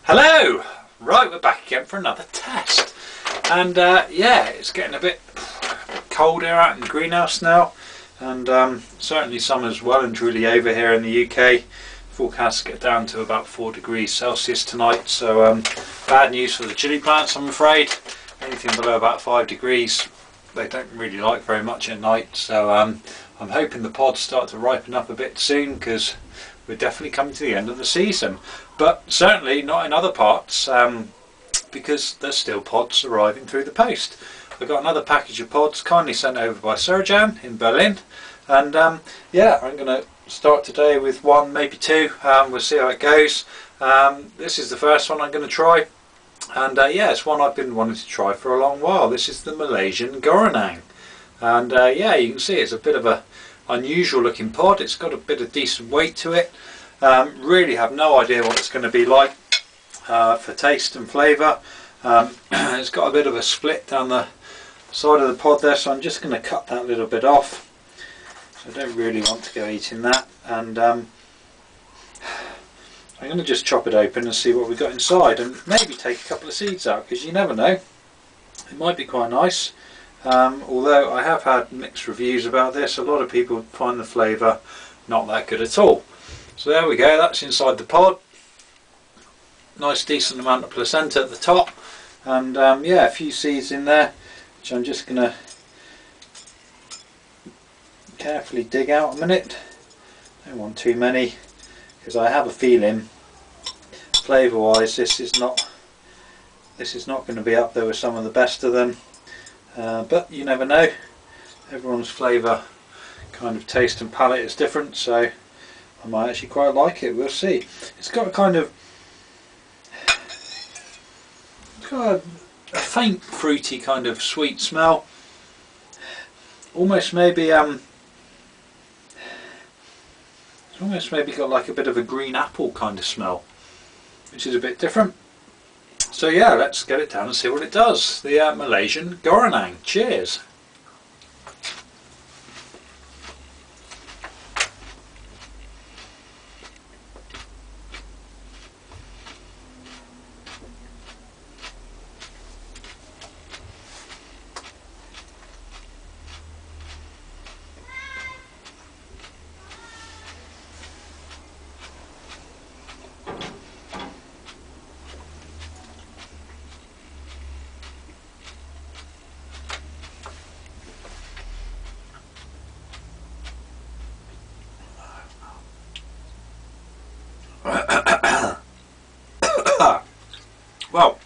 Hello! Right, we're back again for another test. And yeah, it's getting a bit cold here out in the greenhouse now. And certainly summer's well and truly over here in the UK. Forecasts get down to about 4 degrees Celsius tonight. So bad news for the chili plants, I'm afraid. Anything below about 5 degrees, they don't really like very much at night. So I'm hoping the pods start to ripen up a bit soon, because we're definitely coming to the end of the season. But certainly not in other parts, because there's still pods arriving through the post. I've got another package of pods kindly sent over by Srdan in Berlin, and yeah, I'm going to start today with one, maybe two. We'll see how it goes. This is the first one I'm going to try, and yeah, it's one I've been wanting to try for a long while. This is the Malaysian Goronong, and yeah, you can see it's a bit of a unusual looking pod. It's got a bit of decent weight to it. Really have no idea what it's going to be like for taste and flavour. It's got a bit of a split down the side of the pod there, so I'm just going to cut that little bit off. So I don't really want to go eating that, and I'm going to just chop it open and see what we've got inside, and maybe take a couple of seeds out, because you never know, it might be quite nice. Although I have had mixed reviews about this. A lot of people find the flavour not that good at all. So there we go, that's inside the pod. Nice decent amount of placenta at the top, and yeah, a few seeds in there, which I'm just going to carefully dig out a minute. Don't want too many, because I have a feeling flavour wise this is not going to be up there with some of the best of them. But you never know, everyone's flavour kind of taste and palate is different, so I might actually quite like it. We'll see. It's got a kind of, it's got a faint fruity kind of sweet smell, almost maybe it's almost maybe got like a bit of a green apple kind of smell, which is a bit different. So yeah, let's get it down and see what it does. The Malaysian Goronong. Cheers! Well,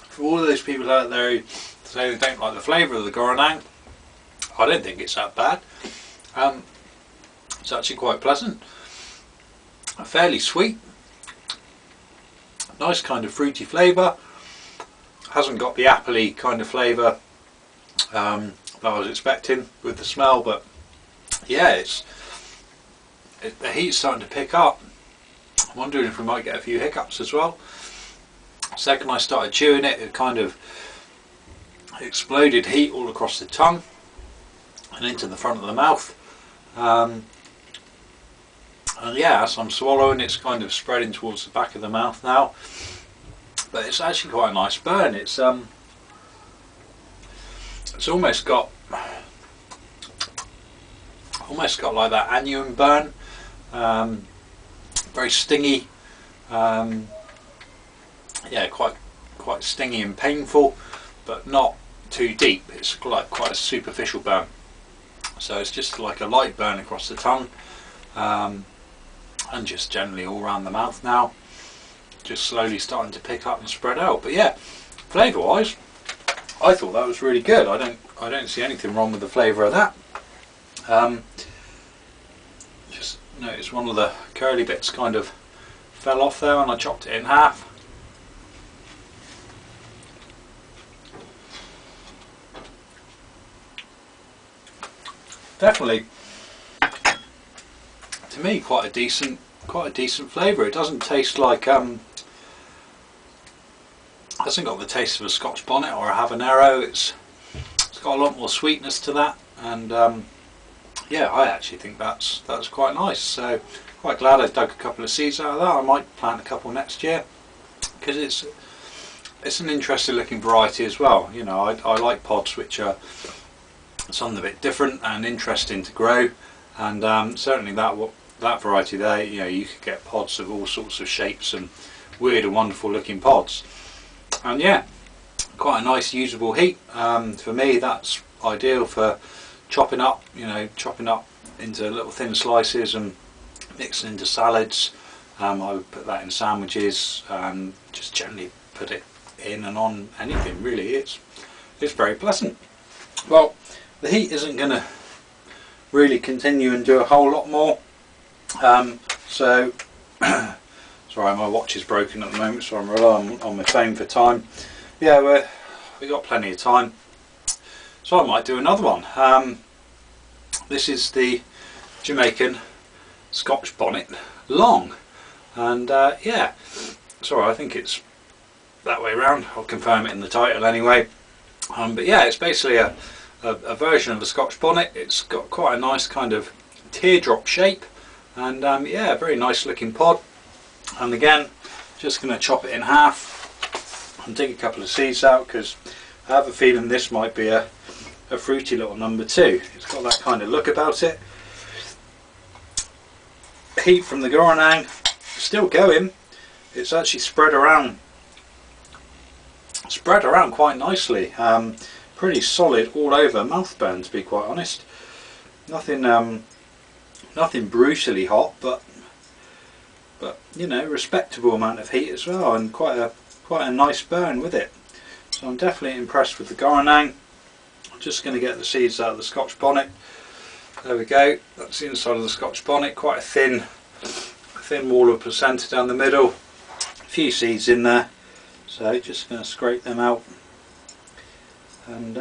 for all of those people out there who say they don't like the flavour of the Goronong, I don't think it's that bad. It's actually quite pleasant, fairly sweet, nice kind of fruity flavour. Hasn't got the appley kind of flavour that I was expecting with the smell, but yeah, the heat's starting to pick up. I'm wondering if we might get a few hiccups as well. Second I started chewing it, it kind of exploded heat all across the tongue and into the front of the mouth. And yeah, as I'm swallowing, it's kind of spreading towards the back of the mouth now. But it's actually quite a nice burn. It's almost got like that annuum burn. Very stingy, yeah, quite stingy and painful, but not too deep. It's like quite a superficial burn, so it's just like a light burn across the tongue, and just generally all around the mouth now, just slowly starting to pick up and spread out. But yeah, flavour wise, I thought that was really good. I don't see anything wrong with the flavour of that. Just notice one of the curly bits kind of fell off there when I chopped it in half. Definitely, to me, quite a decent flavour. It doesn't taste like hasn't got the taste of a Scotch Bonnet or a Habanero. It's got a lot more sweetness to that, and yeah, I actually think that's quite nice. So quite glad I dug a couple of seeds out of that. I might plant a couple next year, because it's an interesting looking variety as well. You know, I like pods which are something a bit different and interesting to grow, and certainly that variety there, you know, you could get pods of all sorts of shapes and weird and wonderful looking pods. And yeah, quite a nice usable heat. For me, that's ideal for chopping up, you know, chopping up into little thin slices and mixing into salads. I would put that in sandwiches, and just generally put it in and on anything really. It's very pleasant. Well, the heat isn't going to really continue and do a whole lot more. So sorry, my watch is broken at the moment, so I'm relying on my phone for time. Yeah, we got plenty of time, so I might do another one. This is the Jamaican Scotch Bonnet long, and yeah, sorry, I think it's that way around. I'll confirm it in the title anyway. But yeah, it's basically a version of a Scotch bonnet. It's got quite a nice kind of teardrop shape, and yeah, very nice looking pod. And again, just going to chop it in half and dig a couple of seeds out, because I have a feeling this might be a fruity little number 2. It's got that kind of look about it. Heat from the Goronong still going. It's actually spread around quite nicely. Pretty solid all over mouth burn, to be quite honest. Nothing brutally hot, but you know, respectable amount of heat as well, and quite a nice burn with it. So I'm definitely impressed with the Goronong. I'm just going to get the seeds out of the Scotch bonnet. There we go. That's the inside of the Scotch bonnet. Quite a thin wall of placenta down the middle. A few seeds in there. So just going to scrape them out, and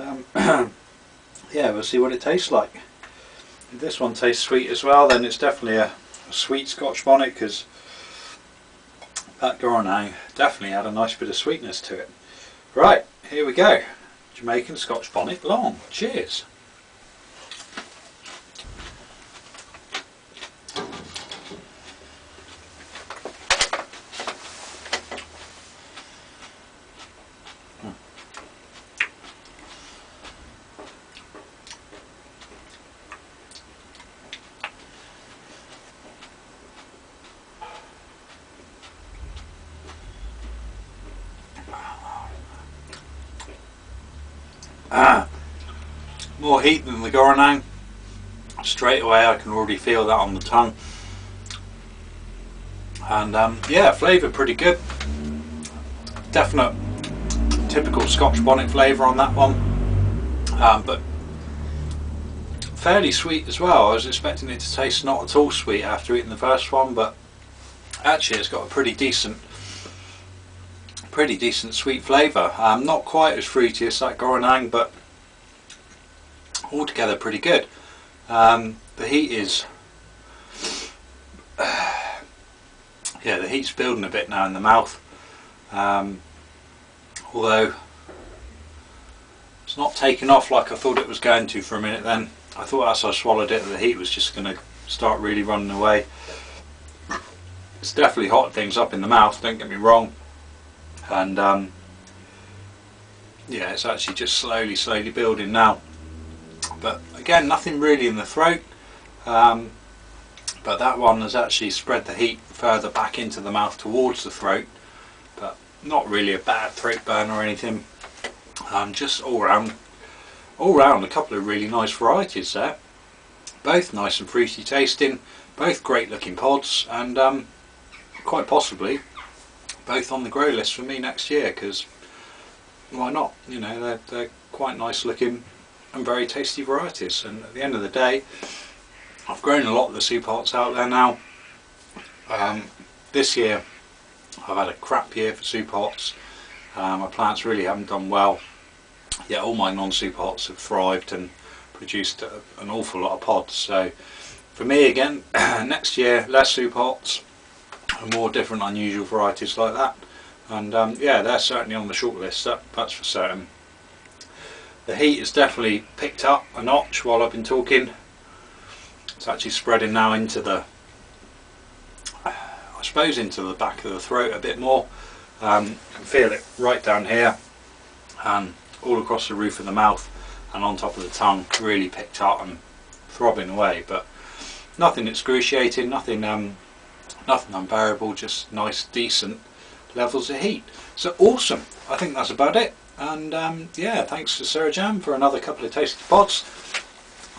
yeah, we'll see what it tastes like. If this one tastes sweet as well, then it's definitely a sweet Scotch bonnet, because that Goronong definitely had a nice bit of sweetness to it. Right, here we go. Jamaican Scotch Bonnet long. Cheers. More heat than the Goronong. Straight away I can already feel that on the tongue. And yeah, flavour pretty good. Definite typical Scotch bonnet flavour on that one. But fairly sweet as well. I was expecting it to taste not at all sweet after eating the first one, but actually it's got a pretty decent sweet flavour. Not quite as fruity as that Goronong, but altogether pretty good. The heat is yeah, the heat's building a bit now in the mouth, although it's not taken off like I thought it was going to for a minute. Then I thought as I swallowed it the heat was just going to start really running away. It's definitely hot things up in the mouth, don't get me wrong, and yeah, it's actually just slowly building now. But again, nothing really in the throat, but that one has actually spread the heat further back into the mouth towards the throat, but not really a bad throat burn or anything. Just all round a couple of really nice varieties there, both nice and fruity tasting, both great looking pods, and quite possibly both on the grow list for me next year, because why not? You know, they're quite nice looking and very tasty varieties. And at the end of the day, I've grown a lot of the soup pots out there now. This year I've had a crap year for soup pots. My plants really haven't done well, yet all my non-soup pots have thrived and produced an awful lot of pods. So for me again, next year less soup pots and more different unusual varieties like that. And yeah, they're certainly on the short list, that's for certain. The heat has definitely picked up a notch while I've been talking. It's actually spreading now into the suppose into the back of the throat a bit more. You can feel it right down here and all across the roof of the mouth and on top of the tongue, really picked up and throbbing away, but nothing excruciating, nothing unbearable, just nice decent levels of heat. So awesome, I think that's about it. And yeah, thanks to Srdan for another couple of tasty pods.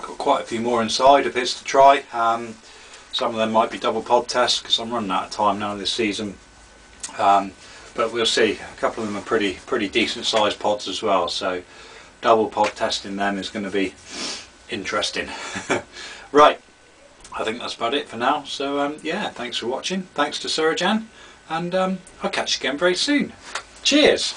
Got quite a few more inside of his to try. Some of them might be double pod tests because I'm running out of time now this season, but we'll see. A couple of them are pretty decent sized pods as well, so double pod testing them is going to be interesting. Right, I think that's about it for now. So yeah, thanks for watching, thanks to Srdan, and I'll catch you again very soon. Cheers!